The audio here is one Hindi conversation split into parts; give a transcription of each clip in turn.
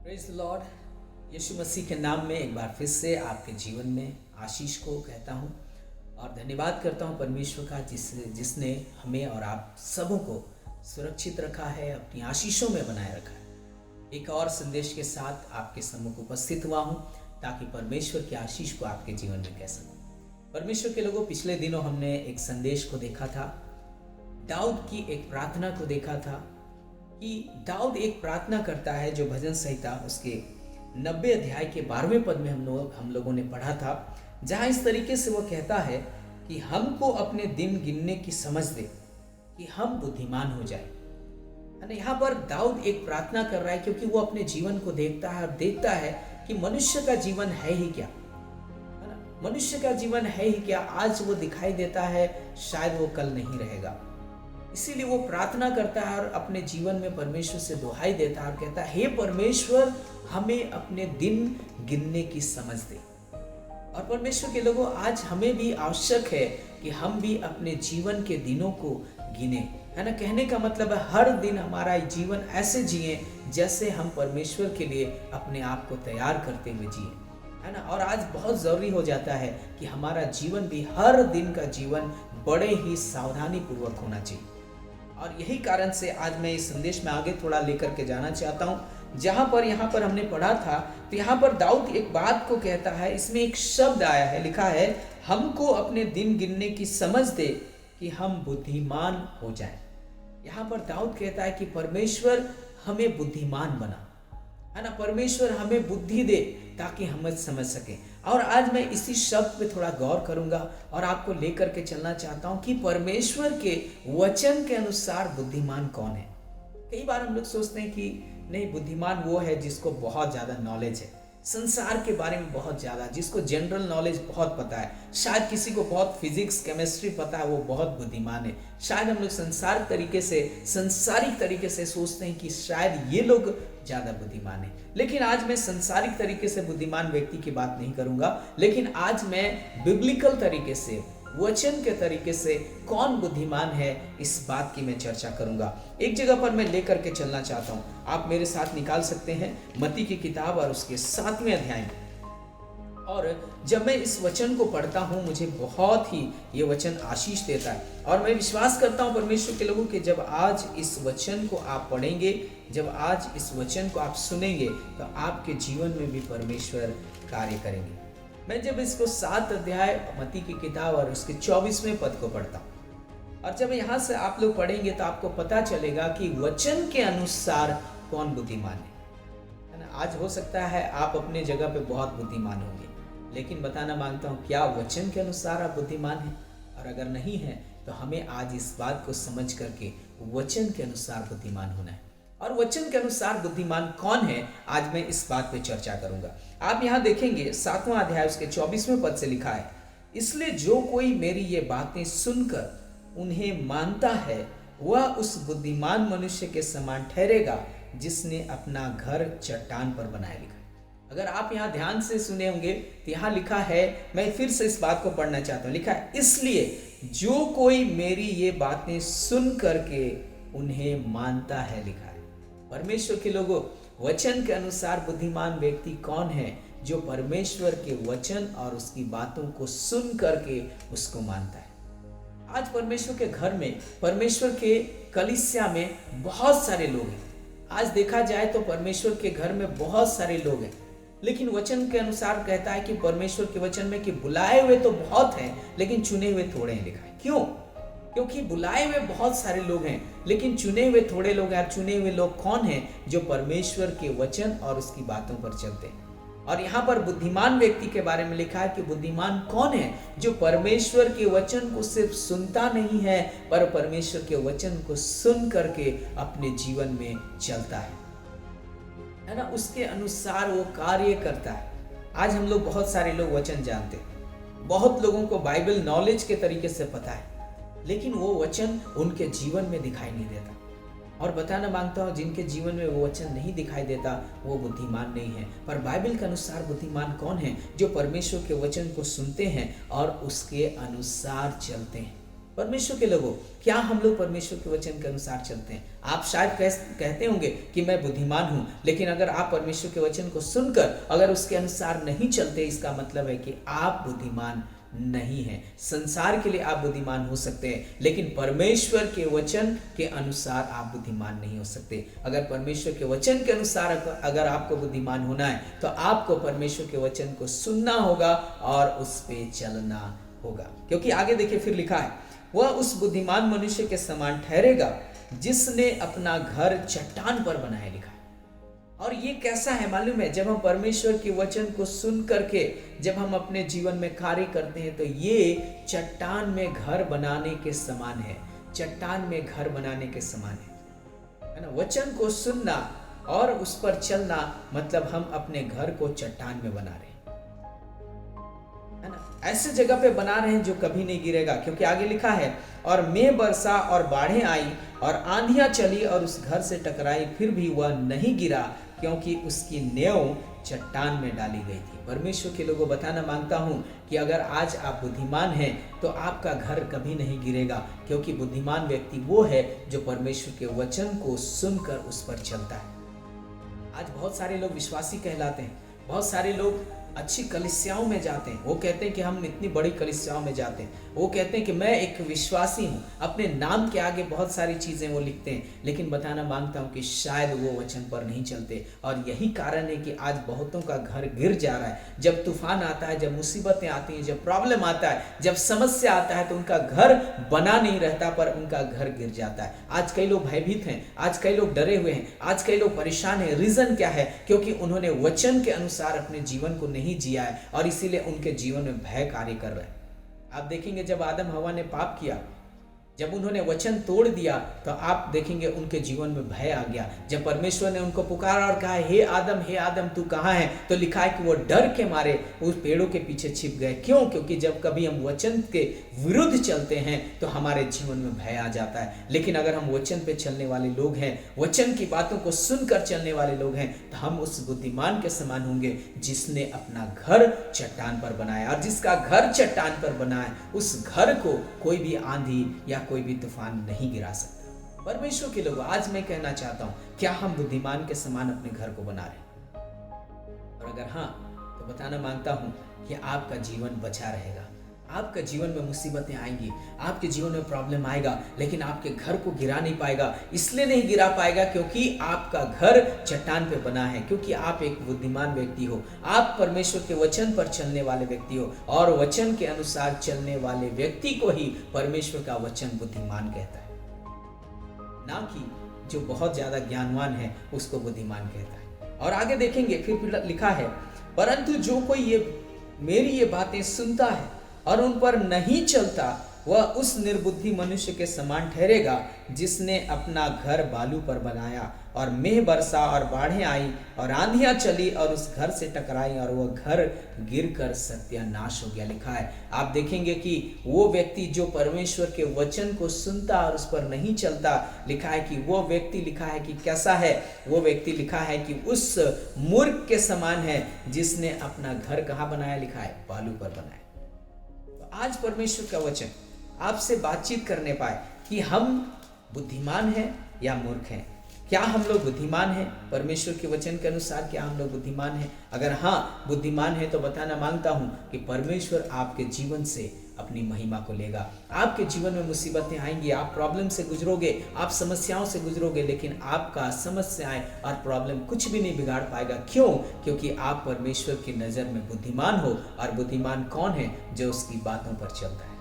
Praise the Lord. यीशु मसीह के नाम में एक बार फिर से आपके जीवन में आशीष को कहता हूँ और धन्यवाद करता हूँ परमेश्वर का जिसने हमें और आप सबों को सुरक्षित रखा है, अपनी आशीषों में बनाए रखा है। एक और संदेश के साथ आपके सम्मुख उपस्थित हुआ हूँ ताकि परमेश्वर की आशीष को आपके जीवन में कह सकूँ। परमेश्वर के लोगों, पिछले दिनों हमने एक संदेश को देखा था, दाऊद की एक प्रार्थना को देखा था कि दाऊद एक प्रार्थना करता है जो भजन संहिता उसके 90 अध्याय के 12वें पद में हम लोगों ने पढ़ा था, जहां इस तरीके से वो कहता है कि हमको अपने दिन गिनने की समझ दे कि हम बुद्धिमान हो जाए। यहाँ पर दाऊद एक प्रार्थना कर रहा है क्योंकि वो अपने जीवन को देखता है और देखता है कि मनुष्य का जीवन है ही क्या, है ना। मनुष्य का जीवन है ही क्या, आज वो दिखाई देता है, शायद वो कल नहीं रहेगा। इसीलिए वो प्रार्थना करता है और अपने जीवन में परमेश्वर से दुहाई देता है और कहता है, हे परमेश्वर, हमें अपने दिन गिनने की समझ दे। और परमेश्वर के लोगों, आज हमें भी आवश्यक है कि हम भी अपने जीवन के दिनों को गिने, है ना। कहने का मतलब है हर दिन हमारा जीवन ऐसे जिए जैसे हम परमेश्वर के लिए अपने आप को तैयार करते हुए जिए, है ना। और आज बहुत जरूरी हो जाता है कि हमारा जीवन भी हर दिन का जीवन बड़े ही सावधानी पूर्वक होना चाहिए। और यही कारण से आज मैं इस संदेश में आगे थोड़ा लेकर के जाना चाहता हूं। यहाँ पर हमने पढ़ा था, तो यहाँ पर दाऊद एक बात को कहता है, इसमें एक शब्द आया है, लिखा है, हमको अपने दिन गिनने की समझ दे कि हम बुद्धिमान हो जाएं। यहाँ पर दाऊद कहता है कि परमेश्वर हमें बुद्धिमान बना, है ना। परमेश्वर हमें बुद्धि दे ताकि हम समझ सके। और आज मैं इसी शब्द पे थोड़ा गौर करूंगा और आपको लेकर के चलना चाहता हूं कि परमेश्वर के वचन के अनुसार बुद्धिमान कौन है। कई बार हम लोग सोचते हैं कि नहीं, बुद्धिमान वो है जिसको बहुत ज्यादा नॉलेज है, संसार के बारे में बहुत ज्यादा, जिसको जनरल नॉलेज बहुत पता है। शायद किसी को बहुत फिजिक्स केमिस्ट्री पता है, वो बहुत बुद्धिमान है। शायद हम लोग संसारिक तरीके से सोचते हैं कि शायद ये लोग ज्यादा बुद्धिमान है। लेकिन आज मैं संसारिक तरीके से बुद्धिमान व्यक्ति की बात नहीं करूंगा, लेकिन आज मैं बिब्लिकल तरीके से, वचन के तरीके से कौन बुद्धिमान है, इस बात की मैं चर्चा करूंगा। एक जगह पर मैं लेकर के चलना चाहता हूं, आप मेरे साथ निकाल सकते हैं मत्ती की किताब और उसके 7वें अध्याय में। और जब मैं इस वचन को पढ़ता हूं, मुझे बहुत ही ये वचन आशीष देता है। और मैं विश्वास करता हूं परमेश्वर के लोगों कि जब आज इस वचन को आप पढ़ेंगे, जब आज इस वचन को आप सुनेंगे, तो आपके जीवन में भी परमेश्वर कार्य करेंगे। मैं जब इसको 7 अध्याय मत्ती की किताब और उसके 24वें पद को पढ़ता हूँ, और जब यहाँ से आप लोग पढ़ेंगे तो आपको पता चलेगा कि वचन के अनुसार कौन बुद्धिमान है ना। आज हो सकता है आप अपने जगह पे बहुत बुद्धिमान होंगे, लेकिन बताना मांगता हूँ, क्या वचन के अनुसार आप बुद्धिमान हैं? और अगर नहीं है तो हमें आज इस बात को समझ करके वचन के अनुसार बुद्धिमान होना है। और वचन के अनुसार बुद्धिमान कौन है, आज मैं इस बात पे चर्चा करूंगा। आप यहाँ देखेंगे 7वां अध्याय उसके 24वें पद से लिखा है, इसलिए जो कोई मेरी ये बातें सुनकर उन्हें मानता है, वह उस बुद्धिमान मनुष्य के समान ठहरेगा जिसने अपना घर चट्टान पर बनाया। लिखा, अगर आप यहाँ ध्यान से सुने होंगे तो यहाँ लिखा है, मैं फिर से इस बात को पढ़ना चाहता हूँ, लिखा है, इसलिए जो कोई मेरी ये बातें सुन करके उन्हें मानता है। लिखा है, परमेश्वर के लोगों, वचन के अनुसार बुद्धिमान व्यक्ति कौन है? जो परमेश्वर के वचन और उसकी बातों को सुन करके उसको मानता है। आज परमेश्वर के घर में, परमेश्वर के कलीसिया में बहुत सारे लोग हैं। आज देखा जाए तो परमेश्वर के घर में बहुत सारे लोग हैं, लेकिन वचन के अनुसार कहता है कि परमेश्वर के वचन में कि बुलाए हुए तो बहुत हैं, लेकिन चुने हुए थोड़े हैं। लिखा है, क्यों? क्योंकि बुलाए हुए बहुत सारे लोग हैं, लेकिन चुने हुए थोड़े लोग हैं। और चुने हुए लोग कौन हैं? जो परमेश्वर के वचन और उसकी बातों पर चलते हैं। और यहाँ पर बुद्धिमान व्यक्ति के बारे में लिखा है कि बुद्धिमान कौन है? जो परमेश्वर के वचन को सिर्फ सुनता नहीं है, पर परमेश्वर के वचन को सुन करके अपने जीवन में चलता है ना, उसके अनुसार वो कार्य करता है। आज हम लोग, बहुत सारे लोग वचन जानते हैं, बहुत लोगों को बाइबल नॉलेज के तरीके से पता है, लेकिन वो वचन उनके जीवन में दिखाई नहीं देता। और बताना मांगता हूँ, जिनके जीवन में वो वचन नहीं दिखाई देता, वो बुद्धिमान नहीं है। पर बाइबल के अनुसार बुद्धिमान कौन है? जो परमेश्वर के वचन को सुनते हैं और उसके अनुसार चलते हैं। परमेश्वर के लोगों, क्या हम लोग परमेश्वर के वचन के अनुसार चलते हैं? आप शायद कहते होंगे कि मैं बुद्धिमान हूं, लेकिन अगर आप परमेश्वर के वचन को सुनकर अगर उसके अनुसार नहीं चलते, इसका मतलब है कि आप बुद्धिमान नहीं है। संसार के लिए आप बुद्धिमान हो सकते हैं, लेकिन परमेश्वर के वचन के अनुसार आप बुद्धिमान नहीं हो सकते। अगर परमेश्वर के वचन के अनुसार अगर आपको बुद्धिमान होना है, तो आपको परमेश्वर के वचन को सुनना होगा और उस पे चलना होगा। क्योंकि आगे देखिए फिर लिखा है, वह उस बुद्धिमान मनुष्य के समान ठहरेगा जिसने अपना घर चट्टान पर बनाया। लिखा है। और ये कैसा है मालूम है? जब हम परमेश्वर के वचन को सुन करके जब हम अपने जीवन में कार्य करते हैं, तो ये चट्टान में घर बनाने के समान है। चट्टान में घर बनाने के समान है ना? वचन को सुनना और उस पर चलना मतलब हम अपने घर को चट्टान में बना रहे हैं, है ना? ऐसे जगह पे बना रहे हैं जो कभी नहीं गिरेगा। क्योंकि आगे लिखा है, और मेघ बरसा और बाढ़ें आई और आंधियां चली और उस घर से टकराई, फिर भी वह नहीं गिरा, क्योंकि उसकी नींव चट्टान में डाली गई थी। परमेश्वर के लोगों, बताना मांगता हूं कि अगर आज आप बुद्धिमान हैं तो आपका घर कभी नहीं गिरेगा, क्योंकि बुद्धिमान व्यक्ति वो है जो परमेश्वर के वचन को सुनकर उस पर चलता है। आज बहुत सारे लोग विश्वासी कहलाते हैं, बहुत सारे लोग अच्छी कलीसियाओं में जाते हैं, वो कहते हैं कि हम इतनी बड़ी कलीसियाओं में जाते हैं, वो कहते हैं कि मैं एक विश्वासी हूँ, अपने नाम के आगे बहुत सारी चीज़ें वो लिखते हैं, लेकिन बताना मांगता हूँ कि शायद वो वचन पर नहीं चलते। और यही कारण है कि आज बहुतों का घर गिर जा रहा है। जब तूफान आता है, जब मुसीबतें आती हैं, जब प्रॉब्लम आता है, जब समस्या आता है, तो उनका घर बना नहीं रहता, पर उनका घर गिर जाता है। आज कई लोग भयभीत हैं, आज कई लोग डरे हुए हैं, आज कई लोग परेशान हैं। रीज़न क्या है? क्योंकि उन्होंने वचन के अनुसार अपने जीवन को नहीं जिया है, और इसीलिए उनके जीवन में भय कार्य कर रहा है। आप देखेंगे जब आदम हवा ने पाप किया, जब उन्होंने वचन तोड़ दिया, तो आप देखेंगे उनके जीवन में भय आ गया। जब परमेश्वर ने उनको पुकारा और कहा, हे आदम तू कहाँ है, तो लिखा है कि वो डर के मारे उस पेड़ों के पीछे छिप गए। क्यों? क्योंकि जब कभी हम वचन के विरुद्ध चलते हैं तो हमारे जीवन में भय आ जाता है। लेकिन अगर हम वचन पे चलने वाले लोग हैं, वचन की बातों को सुनकर चलने वाले लोग हैं, तो हम उस बुद्धिमान के समान होंगे जिसने अपना घर चट्टान पर बनाया। और जिसका घर चट्टान पर बना है, उस घर को कोई भी आंधी या कोई भी तूफान नहीं गिरा सकता। परमेश्वर के लोगों, आज मैं कहना चाहता हूं, क्या हम बुद्धिमान के समान अपने घर को बना रहे हैं? और अगर हाँ, तो बताना मांगता हूं कि आपका जीवन बचा रहेगा। आपका जीवन में मुसीबतें आएंगी, आपके जीवन में प्रॉब्लम आएगा, लेकिन आपके घर को गिरा नहीं पाएगा। इसलिए नहीं गिरा पाएगा क्योंकि आपका घर चट्टान पे बना है, क्योंकि आप एक बुद्धिमान व्यक्ति हो, आप परमेश्वर के वचन पर चलने वाले व्यक्ति हो, और वचन के अनुसार चलने वाले व्यक्ति को ही परमेश्वर का वचन बुद्धिमान कहता है, ना कि जो बहुत ज्यादा ज्ञानवान है उसको बुद्धिमान कहता है। और आगे देखेंगे फिर लिखा है, परंतु जो कोई मेरी ये बातें सुनता है और उन पर नहीं चलता, वह उस निर्बुद्धि मनुष्य के समान ठहरेगा जिसने अपना घर बालू पर बनाया, और मेघ बरसा और बाढ़ें आई और आंधियां चली और उस घर से टकराई, और वह घर गिरकर सत्यानाश हो गया। लिखा है, आप देखेंगे कि वो व्यक्ति जो परमेश्वर के वचन को सुनता और उस पर नहीं चलता, लिखा है कि वो व्यक्ति, लिखा है कि कैसा है वो व्यक्ति, लिखा है कि उस मूर्ख के समान है जिसने अपना घर कहाँ बनाया, लिखा है बालू पर बनाया। आज परमेश्वर का वचन आपसे बातचीत करने पाए कि हम बुद्धिमान हैं या मूर्ख हैं। क्या हम लोग बुद्धिमान हैं परमेश्वर के वचन के अनुसार? क्या हम लोग बुद्धिमान हैं? अगर हाँ बुद्धिमान है तो बताना मांगता हूं कि परमेश्वर आपके जीवन से अपनी महिमा को लेगा। आपके जीवन में मुसीबतें आएंगी, आप प्रॉब्लम से गुजरोगे, आप समस्याओं से गुजरोगे, लेकिन आपका समस्याएं और प्रॉब्लम कुछ भी नहीं बिगाड़ पाएगा। क्यों? क्योंकि आप परमेश्वर की नज़र में बुद्धिमान हो। और बुद्धिमान कौन है? जो उसकी बातों पर चलता है।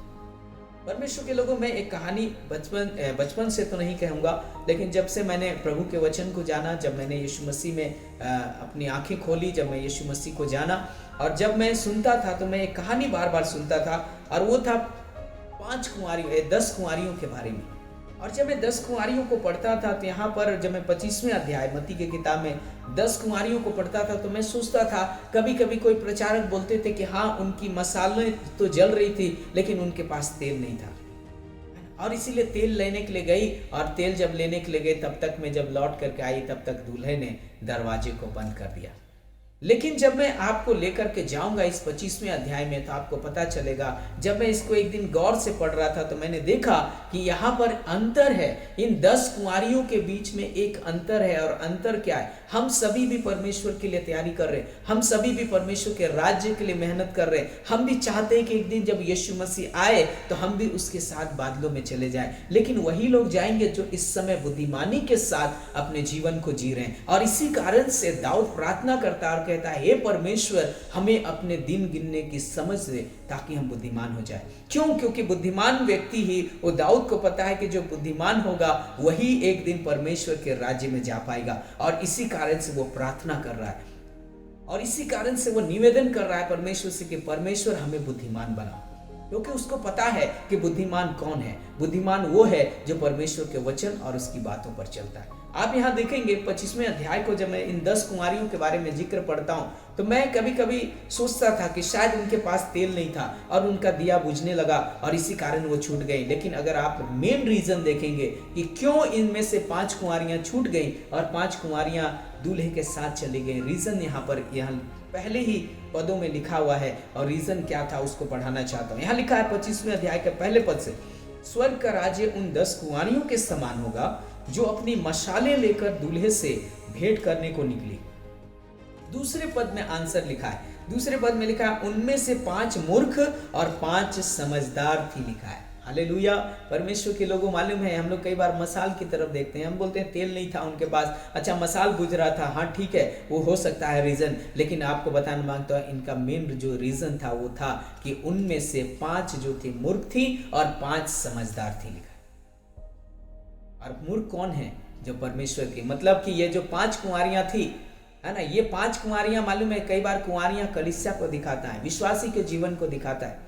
परमेश्वर के लोगों में एक कहानी बचपन से तो नहीं कहूँगा, लेकिन जब से मैंने प्रभु के वचन को जाना, जब मैंने यीशु मसीह में अपनी आंखें खोली, जब मैं यीशु मसीह को जाना, और जब मैं सुनता था तो मैं एक कहानी बार बार सुनता था, और वो था 10 कुंवारियों के बारे में। और जब मैं 10 कुंवारियों को पढ़ता था तो यहाँ पर जब मैं 25वें अध्याय मत्ती के किताब में 10 कुंवारियों को पढ़ता था तो मैं सोचता था, कभी कभी कोई प्रचारक बोलते थे कि हाँ उनकी मसालें तो जल रही थी लेकिन उनके पास तेल नहीं था, और इसीलिए तेल लेने के लिए गई, और तेल जब लेने के लिए गई तब तक मैं जब लौट करके आई तब तक दूल्हे ने दरवाजे को बंद कर दिया। लेकिन जब मैं आपको लेकर के जाऊंगा इस 25वें अध्याय में तो आपको पता चलेगा। जब मैं इसको एक दिन गौर से पढ़ रहा था तो मैंने देखा कि यहाँ पर अंतर है, इन 10 कुंवारियों के बीच में एक अंतर है। और अंतर क्या है? हम सभी भी परमेश्वर के लिए तैयारी कर रहे हैं, हम सभी भी परमेश्वर के राज्य के लिए मेहनत कर रहे हैं। हम भी चाहते हैं कि एक दिन जब यीशु मसीह आए तो हम भी उसके साथ बादलों में चले जाएं। लेकिन वही लोग जाएंगे जो इस समय बुद्धिमानी के साथ अपने जीवन को जी रहे हैं। और इसी कारण से दाऊद प्रार्थना करता है, कहता है, हे परमेश्वर, हमें अपने दिन गिनने की समझ दे ताकि हम बुद्धिमान हो जाए। क्यों? क्योंकि बुद्धिमान व्यक्ति ही, वो दाऊद को पता है कि जो बुद्धिमान होगा वही एक दिन परमेश्वर के राज्य में जा पाएगा। और इसी कारण से वो प्रार्थना कर रहा है और इसी कारण से वो निवेदन कर रहा है परमेश्वर से कि परमेश्वर हमें बुद्धिमान बनाओ। क्योंकि उसको पता है कि बुद्धिमान कौन है। बुद्धिमान वो है जो परमेश्वर के वचन और उसकी बातों पर चलता है। आप यहाँ देखेंगे 25वें अध्याय को, जब मैं इन 10 कुंवारियों के बारे में जिक्र पढ़ता हूँ तो मैं कभी कभी सोचता था कि शायद उनके पास तेल नहीं था और उनका दिया बुझने लगा और इसी कारण वो छूट गई। लेकिन अगर आप मेन रीजन देखेंगे कि क्यों इनमें से 5 कुंवारियां छूट गई और 5 कुंवारियां दूल्हे के साथ चली गई, रीजन यहाँ पहले ही पदों में लिखा हुआ है। और रीजन क्या था उसको पढ़ाना चाहता हूँ। यहाँ लिखा है 25वें अध्याय के पहले पद से, स्वर्ग का राज्य उन 10 कुंवारियों के समान होगा जो अपनी मशालें लेकर दूल्हे से भेंट करने को निकली। दूसरे पद में आंसर लिखा है, दूसरे पद में लिखा है उनमें से 5 मूर्ख और 5 समझदार थी, लिखा है। हालेलुया। परमेश्वर के लोगों, मालूम है हम लोग कई बार मसाल की तरफ देखते हैं, हम बोलते हैं तेल नहीं था उनके पास, अच्छा मसाल बुझ रहा था, हाँ ठीक है वो हो सकता है रीजन। लेकिन आपको बताना मांगता हूं इनका मेन जो रीजन था वो था कि उनमें से 5 जो थी मूर्ख थी और 5 समझदार थी, लिखा है। और मूर्ख कौन है? जो परमेश्वर की, मतलब कि ये जो 5 कुंवारियां थी, है ना, ये 5 कुंवारियां, मालूम है कई बार कुंवारियां कलीसिया को दिखाता है, विश्वासी के जीवन को दिखाता है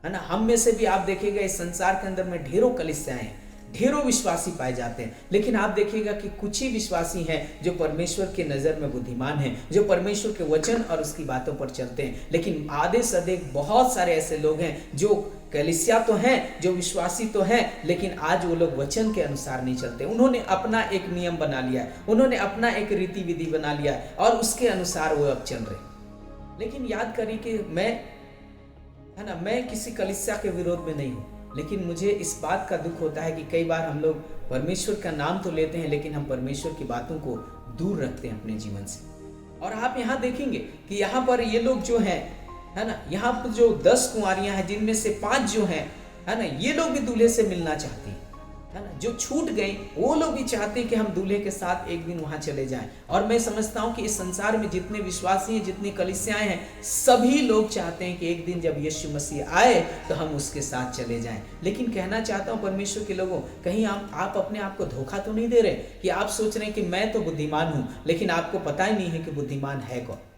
ना। हम में से भी आप देखिएगा इस संसार के अंदर में ढेरों कलीसियाएं हैं, ढेरों विश्वासी पाए जाते हैं। लेकिन आप देखिएगा कि कुछ ही विश्वासी हैं जो परमेश्वर के नजर में बुद्धिमान हैं, जो परमेश्वर के वचन और उसकी बातों पर चलते हैं। लेकिन आधे से अधिक बहुत सारे ऐसे लोग हैं जो कलीसिया तो हैं, जो विश्वासी तो हैं, लेकिन आज वो लोग वचन के अनुसार नहीं चलते। उन्होंने अपना एक नियम बना लिया है, उन्होंने अपना एक रीति विधि बना लिया है और उसके अनुसार वो अब चल रहे। लेकिन याद करिए कि मैं किसी कलीसिया के विरोध में नहीं हूं, लेकिन मुझे इस बात का दुख होता है कि कई बार हम लोग परमेश्वर का नाम तो लेते हैं लेकिन हम परमेश्वर की बातों को दूर रखते हैं अपने जीवन से। और आप यहाँ देखेंगे कि यहाँ पर ये लोग जो हैं, है ना, यहाँ पर जो 10 कुंवारियां हैं जिनमें से 5 जो हैं, है ना, ये लोग भी दूल्हे से मिलना चाहती हैं, है ना। जो छूट गई वो लोग भी चाहते हैं कि हम दूल्हे के साथ एक दिन वहां चले जाएं। और मैं समझता हूं कि इस संसार में जितने विश्वासी हैं, जितनी कलीसियाएं हैं, सभी लोग चाहते हैं कि एक दिन जब यीशु मसीह आए तो हम उसके साथ चले जाएं। लेकिन कहना चाहता हूं परमेश्वर के लोगों, कहीं आप अपने आप को धोखा तो नहीं दे रहे कि आप सोच रहे हैं कि मैं तो बुद्धिमान हूं, लेकिन आपको पता ही नहीं है कि बुद्धिमान है कौन।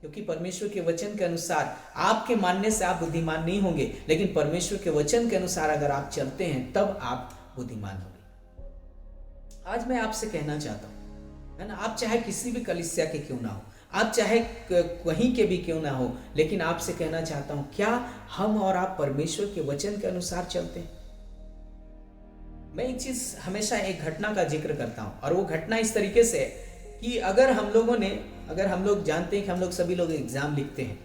क्योंकि परमेश्वर के वचन के अनुसार आपके मानने से आप बुद्धिमान नहीं होंगे, लेकिन परमेश्वर के वचन के अनुसार अगर आप चलते हैं तब आप बुद्धिमान होंगे। आज मैं आपसे कहना चाहता हूं, है ना, आप चाहे किसी भी कलीसिया के क्यों ना हो, आप चाहे कहीं के भी क्यों ना हो, लेकिन आपसे कहना चाहता हूं, क्या हम और आप परमेश्वर के वचन के अनुसार चलते हैं? मैं एक चीज हमेशा एक घटना का जिक्र करता हूं और वो घटना इस तरीके से है कि अगर हम लोग जानते हैं कि हम लोग सभी लोग एग्जाम लिखते हैं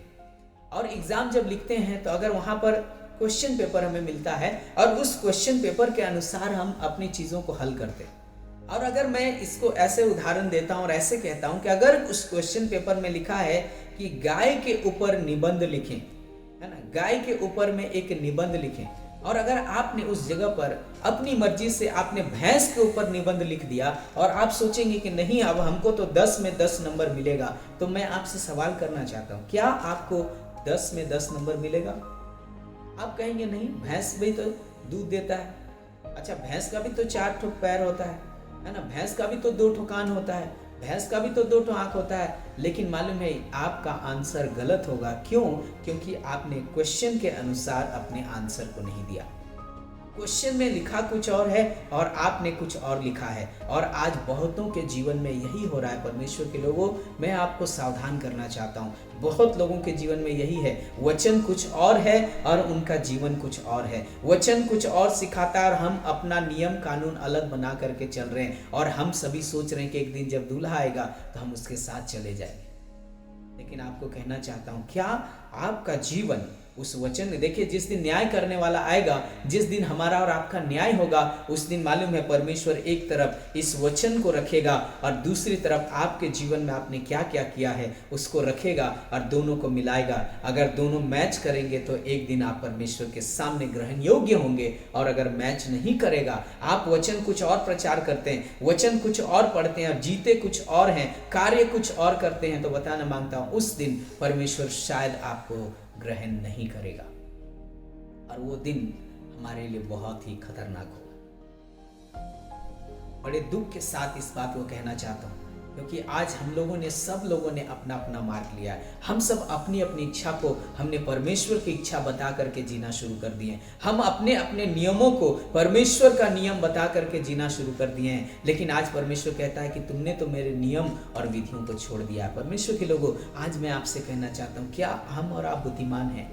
और एग्जाम जब लिखते हैं तो अगर वहां पर क्वेश्चन पेपर हमें मिलता है और उस क्वेश्चन पेपर के अनुसार हम अपनी चीजों को हल करते हैं। और अगर मैं इसको ऐसे उदाहरण देता हूं और ऐसे कहता हूं कि अगर उस क्वेश्चन पेपर में लिखा है कि गाय के ऊपर निबंध लिखें, है ना, गाय के ऊपर में एक निबंध लिखें, और अगर आपने उस जगह पर अपनी मर्जी से आपने भैंस के ऊपर निबंध लिख दिया और आप सोचेंगे कि नहीं अब हमको तो 10 में 10 नंबर मिलेगा, तो मैं आपसे सवाल करना चाहता हूं, क्या आपको 10 में 10 नंबर मिलेगा? आप कहेंगे नहीं, भैंस भी तो दूध देता है, अच्छा भैंस का भी तो 4 ठो पैर होता है ना, भैंस का भी तो 2 ठो कान होता है, भैंस का भी तो 2 ठो आंख होता है। लेकिन मालूम है आपका आंसर गलत होगा। क्यों? क्योंकि आपने क्वेश्चन के अनुसार अपने आंसर को नहीं दिया। क्वेश्चन में लिखा कुछ और है और आपने कुछ और लिखा है, और आज बहुतों के जीवन में यही हो रहा है। परमेश्वर के लोगों, मैं आपको सावधान करना चाहता हूँ, बहुत लोगों के जीवन में यही है, वचन कुछ और है और उनका जीवन कुछ और है। वचन कुछ और सिखाता है और हम अपना नियम कानून अलग बना करके चल रहे हैं, और हम सभी सोच रहे हैं कि एक दिन जब दूल्हा आएगा तो हम उसके साथ चले जाएंगे। लेकिन आपको कहना चाहता हूं, क्या आपका जीवन उस वचन में, देखिए जिस दिन न्याय करने वाला आएगा, जिस दिन हमारा और आपका न्याय होगा, उस दिन मालूम है परमेश्वर एक तरफ इस वचन को रखेगा और दूसरी तरफ आपके जीवन में आपने क्या क्या किया है उसको रखेगा और दोनों को मिलाएगा। अगर दोनों मैच करेंगे तो एक दिन आप परमेश्वर के सामने ग्रहण योग्य होंगे, और अगर मैच नहीं करेगा, आप वचन कुछ और प्रचार करते हैं, वचन कुछ और पढ़ते हैं और जीते कुछ और हैं, कार्य कुछ और करते हैं, तो बताना मांगता हूं उस दिन परमेश्वर शायद आपको ग्रहण नहीं करेगा, और वो दिन हमारे लिए बहुत ही खतरनाक होगा। बड़े दुख के साथ इस बात को कहना चाहता हूं, क्योंकि आज हम लोगों ने, सब लोगों ने अपना अपना मार्ग लिया है। हम सब अपनी अपनी इच्छा को हमने परमेश्वर की इच्छा बता करके जीना शुरू कर दिए हैं। हम अपने अपने नियमों को परमेश्वर का नियम बता करके जीना शुरू कर दिए हैं। लेकिन आज परमेश्वर कहता है कि तुमने तो मेरे नियम और विधियों को छोड़ दिया है। परमेश्वर के लोगों, आज मैं आपसे कहना चाहता हूँ, क्या हम और आप बुद्धिमान हैं?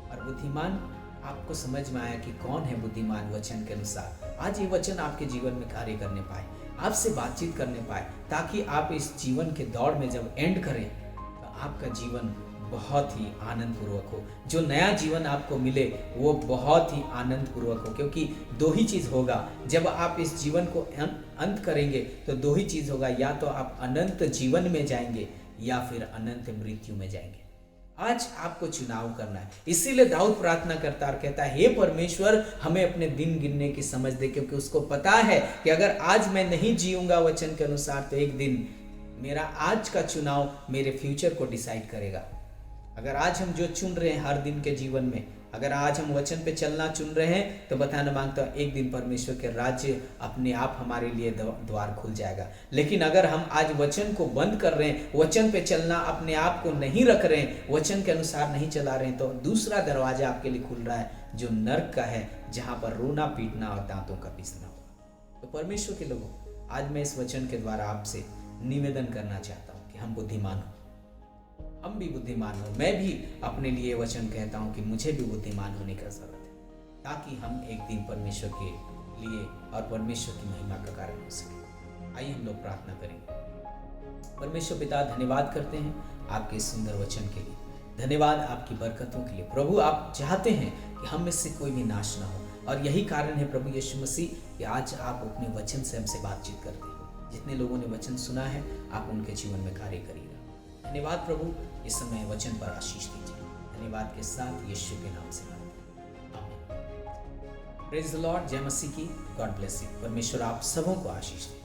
और बुद्धिमान, आपको समझ में आया कि कौन है बुद्धिमान वचन के अनुसार? आज ये वचन आपके जीवन में कार्य करने पाए, आपसे बातचीत करने पाए, ताकि आप इस जीवन के दौड़ में जब एंड करें तो आपका जीवन बहुत ही आनंद पूर्वक हो। जो नया जीवन आपको मिले वो बहुत ही आनंद पूर्वक हो, क्योंकि दो ही चीज होगा जब आप इस जीवन को अंत करेंगे, तो दो ही चीज होगा, या तो आप अनंत जीवन में जाएंगे या फिर अनंत मृत्यु में जाएंगे। आज आपको चुनाव करना है। इसीलिए दाऊद प्रार्थना करता और कहता है, हे परमेश्वर हमें अपने दिन गिनने की समझ दे, क्योंकि उसको पता है कि अगर आज मैं नहीं जीऊंगा वचन के अनुसार, तो एक दिन मेरा आज का चुनाव मेरे फ्यूचर को डिसाइड करेगा। अगर आज हम जो चुन रहे हैं हर दिन के जीवन में, अगर आज हम वचन पे चलना चुन रहे हैं, तो बताना मांगता हूं एक दिन परमेश्वर के राज्य अपने आप हमारे लिए द्वार खुल जाएगा। लेकिन अगर हम आज वचन को बंद कर रहे हैं, वचन पे चलना अपने आप को नहीं रख रहे हैं, वचन के अनुसार नहीं चला रहे हैं, तो दूसरा दरवाजा आपके लिए खुल रहा है, जो नर्क का है, जहां पर रोना पीटना और दांतों का पीसना होगा। तो परमेश्वर के लोगों, आज मैं इस वचन के द्वारा आपसे निवेदन करना चाहता हूँ कि हम बुद्धिमान हो, हम भी बुद्धिमान हो। मैं भी अपने लिए वचन कहता हूं कि मुझे भी बुद्धिमान होने की जरूरत है, ताकि हम एक दिन परमेश्वर के लिए और परमेश्वर की महिमा का कारण हो सके। आइए हम लोग प्रार्थना करेंगे। परमेश्वर पिता, धन्यवाद करते हैं आपके सुंदर वचन के लिए, धन्यवाद आपकी बरकतों के लिए। प्रभु, आप चाहते हैं कि हम में से कोई भी नाश ना हो, और यही कारण है प्रभु यीशु मसीह कि आज आप अपने वचन से हमसे बातचीत करते हैं। जितने लोगों ने वचन सुना है, आप उनके जीवन में कार्य करिएगा। धन्यवाद प्रभु, इस समय वचन पर आशीष दीजिए। धन्यवाद के साथ यीशु के नाम से मांगते हैं, आमीन। Praise the Lord. जय मसीह की। God bless you. परमेश्वर आप सबों को आशीष दे।